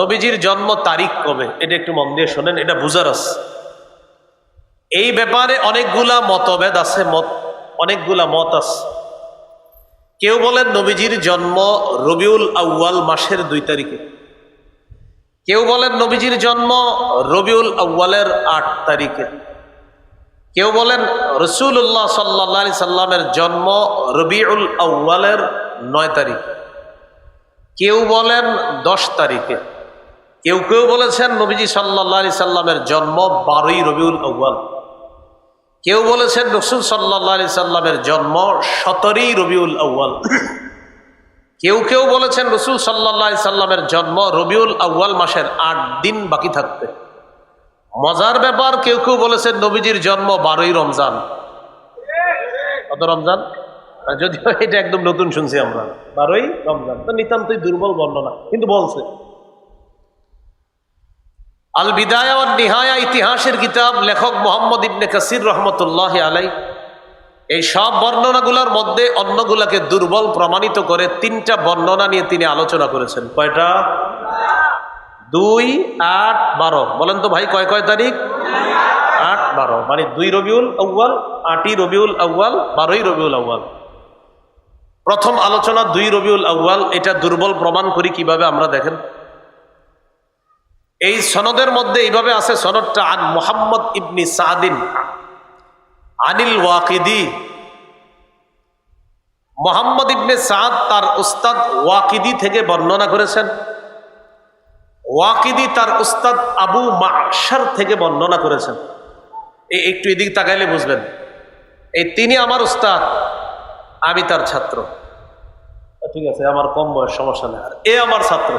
নবীজির জন্ম তারিখ কবে এটা একটু মন দিয়ে শোনেন, এটা বুঝার আছে। এই ব্যাপারে অনেকগুলা মতভেদ আছে, অনেকগুলা মত আছে। কেউ বলেন নবীজির জন্ম রবিউল আউয়াল মাসের 2 তারিখে, কেউ বলেন নবীজির জন্ম রবিউল আউয়ালের 8 তারিখে, কেউ বলেন রাসূলুল্লাহ সাল্লাল্লাহু আলাইহি সাল্লামের জন্ম রবিউল আউয়ালের 9 তারিখে, কেউ বলেন 10 তারিখে, কেউ কেউ বলেছেন নবীজি সাল্লাল্লাহু আলাইহি সাল্লামের জন্ম 12ই রবিউল আউয়াল, কেউ বলেছেন রাসূল সাল্লাল্লাহু আলাইহি সাল্লামের জন্ম 17ই রবিউল আউয়াল, কেউ কেউ বলেছেন রাসূল সাল্লাল্লাহু আলাইহি সাল্লামের জন্ম রবিউল আউয়াল মাসের 8 দিন বাকি থাকতে। মজার ব্যাপার, কেউ কেউ বলেছেন নবীজির জন্ম 12ই রমজান। কত রমজান? যদিও এটা একদম নতুন শুনছি আমরা, 12ই রমজান। তো নিতান্তই দুর্বল বর্ণনা, কিন্তু বলছে। আল বিদায়া ওয়ান নিহায়া ইতিহাসের কিতাব, লেখক মুহাম্মদ ইবনে কাসির রহমতুল্লাহ আলাইহি এই সব বর্ণনাগুলোর মধ্যে অন্যগুলাকে দুর্বল প্রমাণিত করে 3টা বর্ণনা নিয়ে তিনি আলোচনা করেছেন। কয়টা? 2, 8, 12। বলেন তো ভাই, কয় তারিখ? 8, 12, মানে 2 রবিউল আউয়াল, 8ই রবিউল আউয়াল, 12ই রবিউল আউয়াল। প্রথম আলোচনা 2 রবিউল আউয়াল। এটা দুর্বল প্রমাণ করি কিভাবে আমরা দেখেন। এই সনদের মধ্যে এইভাবে আছে, সনদটা আন মুহাম্মদ ইবনি সাদিন আনিল ওয়াকিদি। মুহাম্মদ ইবনে সাদ তার উস্তাদ ওয়াকিদি থেকে বর্ণনা করেছেন, ওয়াকিদি তার উস্তাদ আবু মাশার থেকে বর্ণনা করেছেন। একটু এদিকে তাকাইলে বুঝবেন, এই তিনি আমার উস্তাদ, আমি তার ছাত্র। ঠিক আছে, আমার কম বয়স, সমস্যা নেই। আর এ আমার ছাত্র,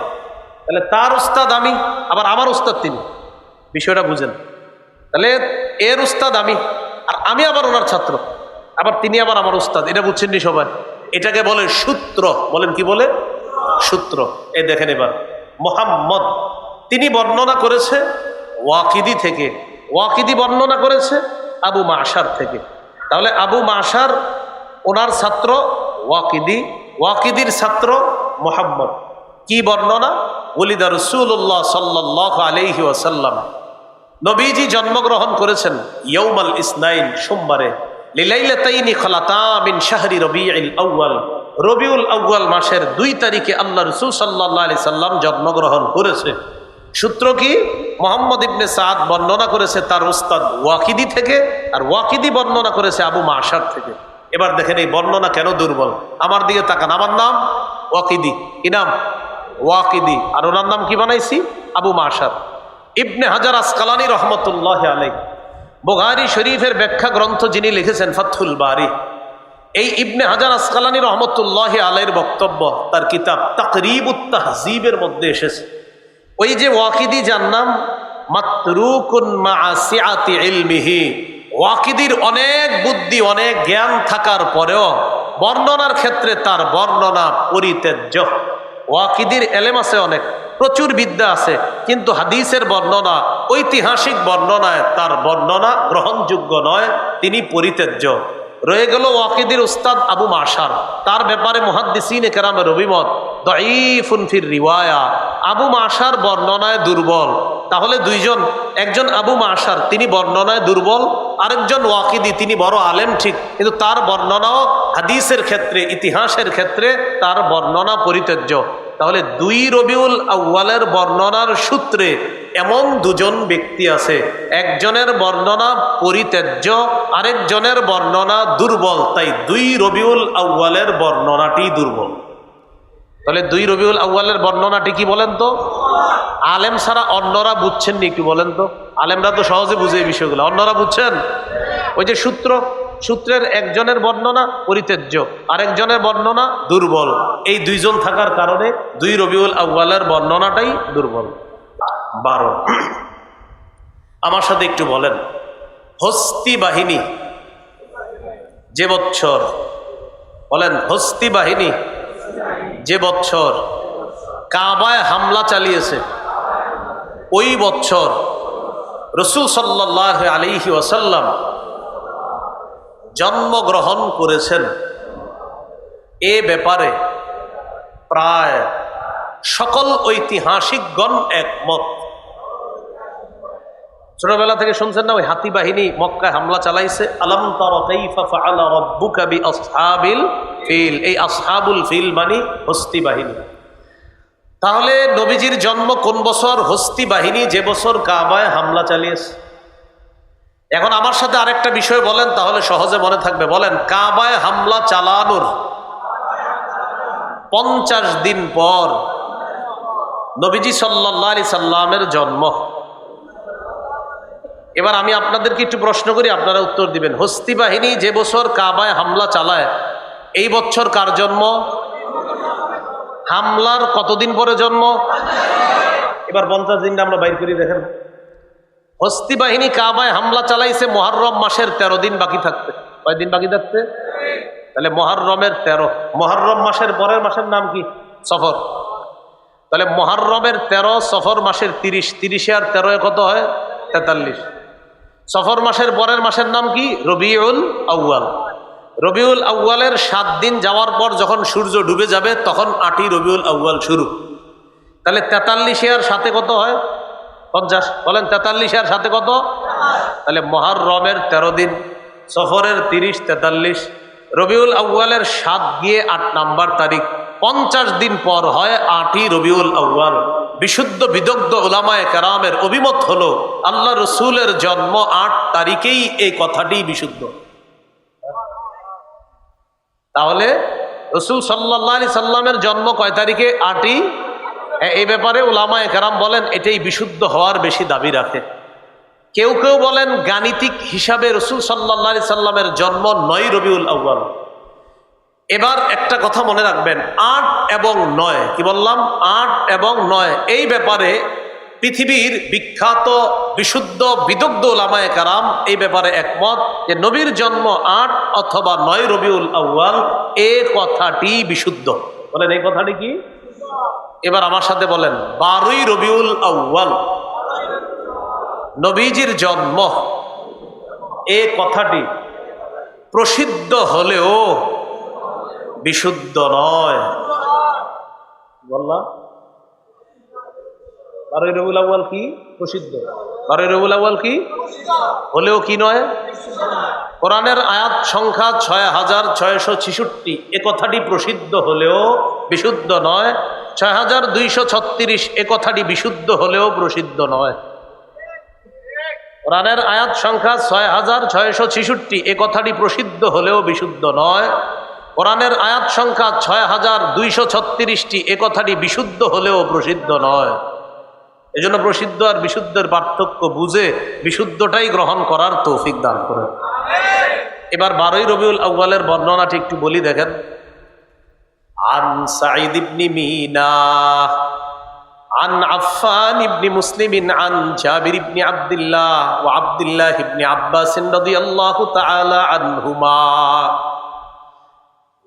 তাহলে তার উস্তাদ আমি, আবার আমার উস্তাদ তিনি। বিষয়টা বুঝেন। তাহলে এর উস্তাদ আমি, আর আমি আবার ওনার ছাত্র, আবার তিনি আবার আমার উস্তাদ। এটা বুঝছেন নি সবাই? এটাকে বলে সূত্র। বলেন কি বলে? সূত্র। এই দেখেন এবার, মুহাম্মদ তিনি বর্ণনা করেছে ওয়াকিদি থেকে, ওয়াকিদি বর্ণনা করেছে আবু মাশার থেকে। তাহলে আবু মাশার ওনার ছাত্র ওয়াকিদি, ওয়াকিদির ছাত্র মুহাম্মদ। কি বর্ণনা? ওলিদা রাসূলুল্লাহ সাল্লাল্লাহু আলাইহি ওয়াসাল্লাম, নবীজি জন্মগ্রহণ করেছেন ইয়াউমাল ইসনাইন, সোমবারে, লিলাইলাতাইনি খালাতা মিন শাহরি রবিউল আউয়াল, রবিউল আউয়াল মাসের 2 তারিখে আল্লাহ রাসূল সাল্লাল্লাহু আলাইহি সাল্লাম জন্মগ্রহণ করেছে। সূত্র কি? মুহাম্মদ ইবনে সাদ বর্ণনা করেছে তার উস্তাদ ওয়াকিদি থেকে, আর ওয়াকিদি বর্ণনা করেছে আবু মাশার থেকে। এবার দেখেন এই বর্ণনা কেন দুর্বল। আমার দিকে তাকান, আমার নাম ওয়াকিদি। কি নাম? ওয়াকিদি। আর ওনার নাম কি বানাইছি? আবু মাশার। ইবনে হাজার আসকালানী রহমতুল্লাহ আলাইহি বুখারী শরীফের ব্যাখ্যা গ্রন্থ যিনি লিখেছেন ফাতহুল বারী, এই ইবনে হাজার আসকালানী রহমতুল্লাহ আলাইহির বক্তব্য তার কিতাব তাকরিবুত তাহযীবের মধ্যে এসেছে। ওই যে ওয়াকিদি, যার নাম মাতরুকুন মা সিআতি ইলমিহি, ওয়াকিদির অনেক বুদ্ধি, অনেক জ্ঞান থাকার পরেও বর্ণনার ক্ষেত্রে তার বর্ণনা পরিত্যাজ্য। ওয়াকিদির এলেম আছে, অনেক প্রচুর বিদ্যা আছে, কিন্তু হাদিসের বর্ণনা, ঐতিহাসিক বর্ণনায় তার বর্ণনা গ্রহণযোগ্য নয়, তিনি পরিত্যাজ্য। রয়ে গেল ওয়াকিদির উস্তাদ আবু মাশার। তার ব্যাপারে মুহাদ্দিসিনে কেরামের অভিমত দাঈফুন ফির রিওয়ায়া, আবু মাশার বর্ণনায় দুর্বল। তাহলে দুইজন, একজন আবু মাশার তিনি বর্ণনায় দুর্বল, আরেকজন ওয়াকিদি তিনি বড় আলেম ঠিক, কিন্তু তার বর্ণনাও হাদিসের ক্ষেত্রে, ইতিহাসের ক্ষেত্রে তার বর্ণনা পরিত্যাজ্য। তাহলে 2 রবিউল আউয়ালের বর্ণনার সূত্রে এমন 2জন ব্যক্তি আছে, একজনের বর্ণনা পরিত্যাজ্য, আরেকজনের বর্ণনা দুর্বল। তাই 2 রবিউল আউয়ালের বর্ণনাটি দুর্বল। তাহলে 2 রবিউল আউয়ালের বর্ণনাটি কি বলেন তো? আলেম ছাড়া অন্যরা বুঝছেন নি? একটু বলেন তো। আলেমরা তো সহজে বুঝে এই বিষয়গুলো, অন্যরা বুঝছেন? ওই যে সূত্রের একজনের বর্ণনা পরিত্যাজ্য, আরেকজনের বর্ণনা দুর্বল। এই 2জন থাকার কারণে 2 রবিউল আউয়ালের বর্ণনাটাই দুর্বল। 12। আমার সাথে একটু বলেন, হস্তি বাহিনী যে বৎসর, বলেন হস্তি বাহিনী যে বৎসর কাবায় হামলা চালিয়েছে, ওই বৎসর রাসূল সাল্লাল্লাহু আলাইহি ওয়াসাল্লাম জন্মগ্রহণ করেছেন। এ ব্যাপারে প্রায় সকল ঐতিহাসিকগণ একমত। ছোটবেলা থেকে শুনছেন না, ওই হাতি বাহিনী মক্কায় হামলা চালাইছে, আলাম তারা কাইফা ফাআলা রাব্বুকা বিআসহাবিল ফিল। এই আসহাবুল ফিল মানে হস্তি বাহিনী। তাহলে নবীজির জন্ম কোন বছর? হস্তি বাহিনী যে বছর কাবায় হামলা চালিয়েছে। এখন আমার সাথে আরেকটা বিষয় বলেন, তাহলে সহজে মনে থাকবে। বলেন, কাবায় হামলা চালানোর 50 দিন পর নবীজি সাল্লাল্লাহু আলাইহি সাল্লামের জন্ম। এবার আমি আপনাদেরকে একটু প্রশ্ন করি, আপনারা উত্তর দিবেন। হস্তি বাহিনী যে বছর কাবায় হামলা চালায়, এই বছর কার জন্ম? হামলার কতদিন পরে জন্ম? এবার 50 দিনটা আমরা বাইর করি, দেখেন। হস্তি বাহিনী কাবায় হামলা চালাইছে মুহররম মাসের 13 দিন বাকি থাকতে। কয় দিন বাকি থাকতে? তাহলে মুহররমের 13। মুহররম মাসের পরের মাসের নাম কি? সফর। তাহলে মুহররমের 13, সফর মাসের 30, 30 আর 13 কত হয়? 43। সফর মাসের পরের মাসের নাম কি? রবিউল আউয়াল। রবিউল আউয়ালের 7 দিন যাওয়ার পর যখন সূর্য ডুবে যাবে, তখন 8ই রবিউল আউয়াল শুরু। তাহলে 43 এর সাথে কত হয়? 50। বলেন, 43 এর সাথে কত? তাহলে মুহররমের 13 দিন, সফরের 30, 43, রবিউল আউয়ালের 7 গিয়ে 8 নাম্বার তারিখ, 50 দিন পর হয় 8ই রবিউল আউয়াল। বিশুদ্ধ বিদগ্ধ উলামায়ে কেরামের অভিমত হলো আল্লাহ রসুলের জন্ম 8 তারিখেই, এই কথাটি বিশুদ্ধ। তাহলে রসুল সাল্লাল্লাহু আলাইহি সাল্লামের জন্ম কয় তারিখে? 8ই। এই ব্যাপারে উলামায়ে কেরাম বলেন এটাই বিশুদ্ধ হওয়ার বেশি দাবি রাখে। কেউ কেউ বলেন গাণিতিক হিসাবে রসুল সাল্লাল্লাহু আলাইহি সাল্লামের জন্ম 9ই রবিউল আউয়াল। এবার একটা কথা মনে রাখবেন, 8 এবং 9, কি বললাম? 8 এবং 9, এই ব্যাপারে পৃথিবীর বিখ্যাত বিশুদ্ধ বিদগ্ধ উলামায়ে কেরাম এই ব্যাপারে একমত যে নবীর জন্ম 8 অথবা 9 রবিউল আউয়াল, এই কথাটি বিশুদ্ধ। বলেন, এই কথাটি কি? এবার আমার সাথে বলেন, 12ই রবিউল আউয়াল নবীজির জন্ম, এই কথাটি প্রসিদ্ধ হলেও বিশুদ্ধ নয়। বললাম 12ই রবিউল আউয়াল কি? প্রসিদ্ধ। 12ই রবিউল আউয়াল কি? হলেও কি নয়? কোরআনের আয়াত সংখ্যা 6666, এ কথাটি প্রসিদ্ধ হলেও বিশুদ্ধ নয়। 6236, এ কথাটি বিশুদ্ধ হলেও প্রসিদ্ধ নয়। কোরআনের আয়াত সংখ্যা 6666, এ কথাটি প্রসিদ্ধ হলেও বিশুদ্ধ নয়। কোরআনের আয়াত সংখ্যা 6236টি, এ কথাটি বিশুদ্ধ হলেও প্রসিদ্ধ নয়। এজন্য প্রসিদ্ধ আর বিশুদ্ধের পার্থক্য বুঝে বিশুদ্ধটাই গ্রহণ করার তৌফিক দান করেন। এবার 12ই রবিউল আউয়ালের বর্ণনাটি একটু বলি, দেখেন। আন সাঈদ ইবনে মিনা আন আফফান ইবনে মুসলিম আন জাবির ইবনে আব্দুল্লাহ ওয়া আব্দুল্লাহ ইবনে আব্বাস রাদিয়াল্লাহু তাআলা আনহুমা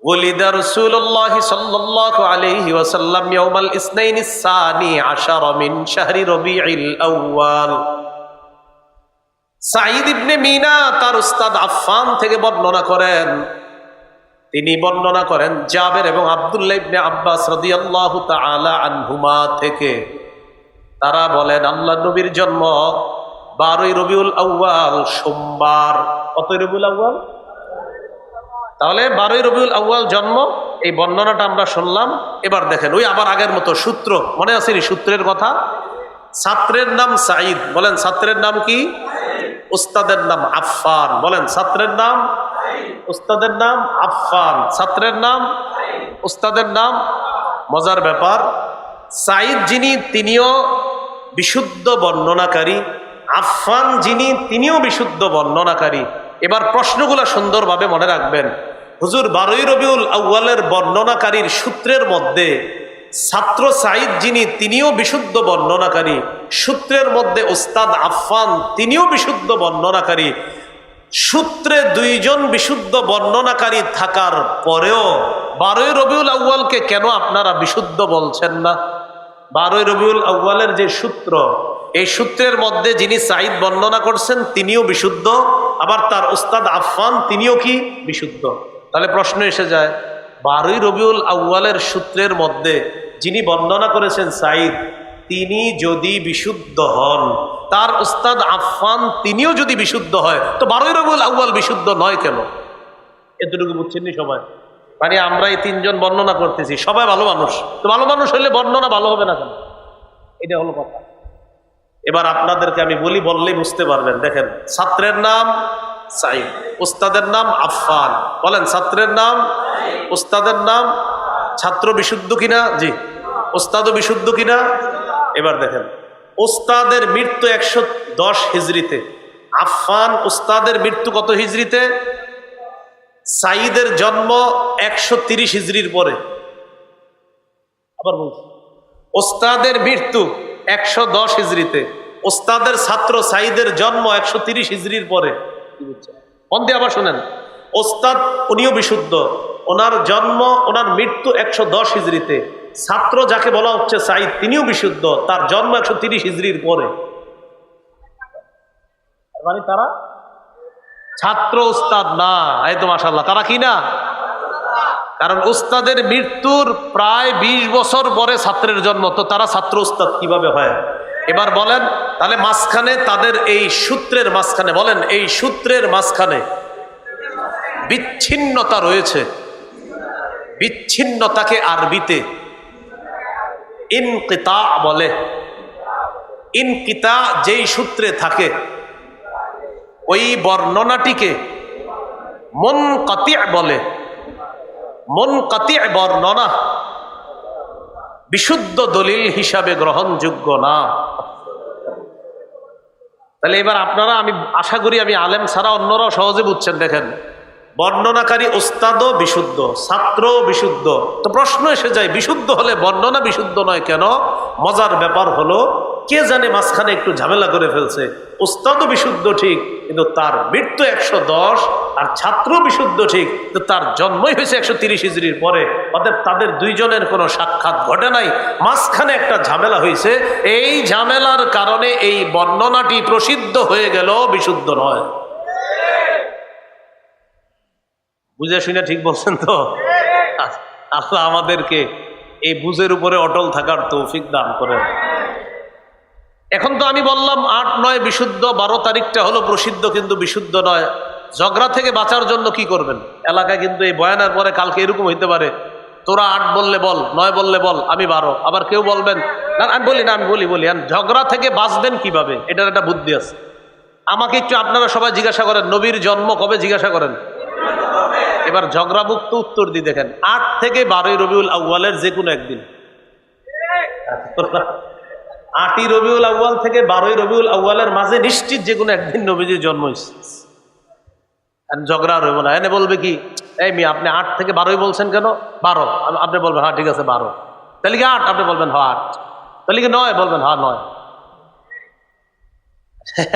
ولد رسول الله صلى الله عليه وسلم يوم الاثنين الثاني عشر من شهر ربيع الأول। সাঈদ ইবনে মিনা তার উস্তাদ আফফান থেকে বর্ণনা করেন, তিনি বর্ণনা করেন জাবের এবং আব্দুল্লাহ ইবনে আব্বাস রাদিয়াল্লাহু তাআলা আনহুমা থেকে। তারা বলেন আল্লাহ নবীর জন্ম 12ই রবিউল আউয়াল সোমবার। কত রবিউল আউয়াল? তাহলে 12ই রবিউল আউয়াল জন্ম, এই বর্ণনাটা আমরা শুনলাম। এবার দেখেন, ওই আবার আগের মতো সূত্র মনে আছে? সূত্রের কথা। ছাত্রের নাম সাঈদ, বলেন ছাত্রের নাম কি? উস্তাদের নাম আফফান, বলেন ছাত্রের নাম। উস্তাদের নাম আফফান, ছাত্রের নাম। উস্তাদের নাম। মজার ব্যাপার, সাঈদ যিনি তিনিও বিশুদ্ধ বর্ণনাকারী, আফফান যিনি তিনিও বিশুদ্ধ বর্ণনাকারী। এবার প্রশ্নগুলো সুন্দরভাবে মনে রাখবেন। হুজুর 12ই রবিউল আউয়ালের বর্ণনাকারীর সূত্রের মধ্যে ছাত্র সাঈদ যিনি তিনিও বিশুদ্ধ বর্ণনাকারী, সূত্রের মধ্যে উস্তাদ আফফান তিনিও বিশুদ্ধ বর্ণনাকারী। সূত্রে 2 জন বিশুদ্ধ বর্ণনাকারী থাকার পরেও 12ই রবিউল আউয়ালকে কেন আপনারা বিশুদ্ধ বলছেন না? 12ই রবিউল আউয়ালের যে সূত্র, এই সূত্রের মধ্যে যিনি সাঈদ বর্ণনা করছেন তিনিও বিশুদ্ধ, আবার তার উস্তাদ আফফান তিনিও কি? বিশুদ্ধ। তাহলে প্রশ্ন এসে যায়, 12ই রবিউল আউয়ালের সূত্রের মধ্যে যিনি বর্ণনা করেছেন সাঈদ, তিনি যদি বিশুদ্ধ হন, তার উস্তাদ আফফান তিনিও যদি বিশুদ্ধ হয়, তো 12 রবিউল আউয়াল বিশুদ্ধ নয় কেন? এতটুকু বুঝছেননি সবাই? মানে আমরা এই তিনজন বর্ণনা করতেছি, সবাই ভালো মানুষ, তো ভালো মানুষ হইলে বর্ণনা ভালো হবে না কেন? এটা হলো কথা। এবার আপনাদেরকে আমি বলি, বললেই বুঝতে পারবেন। দেখেন, ছাত্রের নাম সাঈদ, উস্তাদের নাম আফফান। বলেন, ছাত্রের নাম, উস্তাদের নাম। ছাত্র বিশুদ্ধ কিনা? জি। উস্তাদও বিশুদ্ধ কিনা? এবার দেখেন, উস্তাদের মৃত্যু 110 হিজরিতে, আফফান উস্তাদের মৃত্যু কত হিজরিতে? সাঈদের জন্ম 130 হিজরির পরে। আবার বলছি, ওস্তাদের মৃত্যু 110 হিজরিতে, ওস্তাদের ছাত্র সাঈদের জন্ম 130 হিজরির পরে। মন দিয়ে আবার শোনেন, ওস্তাদ উনিও বিশুদ্ধ, ওনার জন্ম, ওনার মৃত্যু 110 হিজরিতে। ছাত্র যাকে বলা হচ্ছে সাঈদ, তিনিও বিশুদ্ধ, তার জন্ম 130 হিজরির পরে। মানে তারা ছাত্র, উস্তাদ না। এই তো মাশাআল্লাহ, তারা কি না? কারণ উস্তাদের মৃত্যুর প্রায় 20 বছর পরে ছাত্রের জন্ম, তো তারা ছাত্র উস্তাদ কিভাবে হয়? এবার বলেন, তাহলে মাঝখানে তাদের এই সূত্রের মাঝখানে, বলেন এই সূত্রের মাঝখানে বিচ্ছিন্নতা রয়েছে। বিচ্ছিন্নতাকে আরবিতে ইনকিতা বলে। ইনকিতা যেই সূত্রে থাকে, ওই বর্ণনাটিকে মুনকাতি বলে। মুনকাতি বর্ণনা বিশুদ্ধ দলিল হিসাবে গ্রহণযোগ্য না। তাহলে এবার আপনারা, আমি আশা করি আমি আলেম ছাড়া অন্যরাও সহজে বুঝছেন। দেখেন, বর্ণনাকারী উস্তাদও বিশুদ্ধ, ছাত্রও বিশুদ্ধ, তো প্রশ্ন এসে যায়, বিশুদ্ধ হলে বর্ণনা বিশুদ্ধ নয় কেন? মজার ব্যাপার হলো, কে জানে মাঝখানে একটু ঝামেলা করে ফেলছে। উস্তাদও বিশুদ্ধ ঠিক, কিন্তু তার মৃত্যু 110, আর ছাত্র বিশুদ্ধ ঠিক, কিন্তু তার জন্মই হয়েছে 130 হিজরির পরে। অতএব তাদের দুইজনের কোনো সাক্ষাৎ ঘটে নাই, মাঝখানে একটা ঝামেলা হয়েছে। এই ঝামেলার কারণে এই বর্ণনাটি প্রসিদ্ধ হয়ে গেল, বিশুদ্ধ নয়। বুঝে শুনে ঠিক বলছেন তো? আল্লাহ আমাদেরকে এই বুঝের উপরে অটল থাকার তৌফিক দান করেন। এখন তো আমি বললাম 8-9 বিশুদ্ধ, 12 তারিখটা হলো প্রসিদ্ধ কিন্তু বিশুদ্ধ নয়। ঝগড়া থেকে বাঁচার জন্য কি করবেন? এলাকায় কিন্তু এই বয়ানের পরে কালকে এরকম হইতে পারে, তোরা 8 বললে বল, 9 বললে বল, আমি 12। আবার কেউ বলবেন না, আমি বলি না, আমি বলি। ঝগড়া থেকে বাঁচবেন কিভাবে? এটার একটা বুদ্ধি আছে। আমাকে একটু আপনারা সবাই জিজ্ঞাসা করেন, নবীর জন্ম কবে? জিজ্ঞাসা করেন। এবার ঝগড়ামুক্ত উত্তর দিয়ে দেখেন, 8 থেকে 12 রবিউল আউয়ালের যে কোনো একদিন। 8ই রবিউল আউয়াল থেকে 12ই রবিউল আউয়ালের মাঝে নিশ্চিত যে কোনো একদিন নবীজির জন্ম হয়েছে। ঝগড়া রইব না। এনে বলবে কি, এই মেয়ে আপনি 8 থেকে 12ই বলছেন কেন? 12। আপনি বলবেন হ্যাঁ ঠিক আছে 12। তাহলে কি 8? আপনি বলবেন হ্যাঁ 8। তাহলে কি 9? বলবেন হ্যাঁ 9।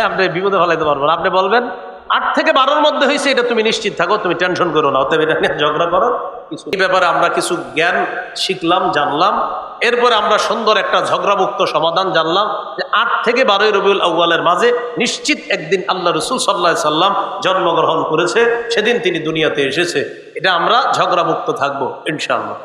আপনি বিপদে ফেলাইতে পারবেন। আপনি বলবেন 8 থেকে 12-র মধ্যে হয়েছে, এটা তুমি নিশ্চিত থাকো, তুমি টেনশন করো না। অতএব এটা নিয়ে ঝগড়া করার কিছু। এই ব্যাপারে আমরা কিছু জ্ঞান শিখলাম, জানলাম। এরপরে আমরা সুন্দর একটা ঝগড়ামুক্ত সমাধান জানলাম যে 8 থেকে 12 রবিউল আউয়ালের মাঝে নিশ্চিত একদিন আল্লাহ রাসূল সাল্লাল্লাহু আলাইহি সাল্লাম জন্মগ্রহণ করেছে, সেদিন তিনি দুনিয়াতে এসেছে। এটা আমরা ঝগড়ামুক্ত থাকবো ইনশাআল্লাহ।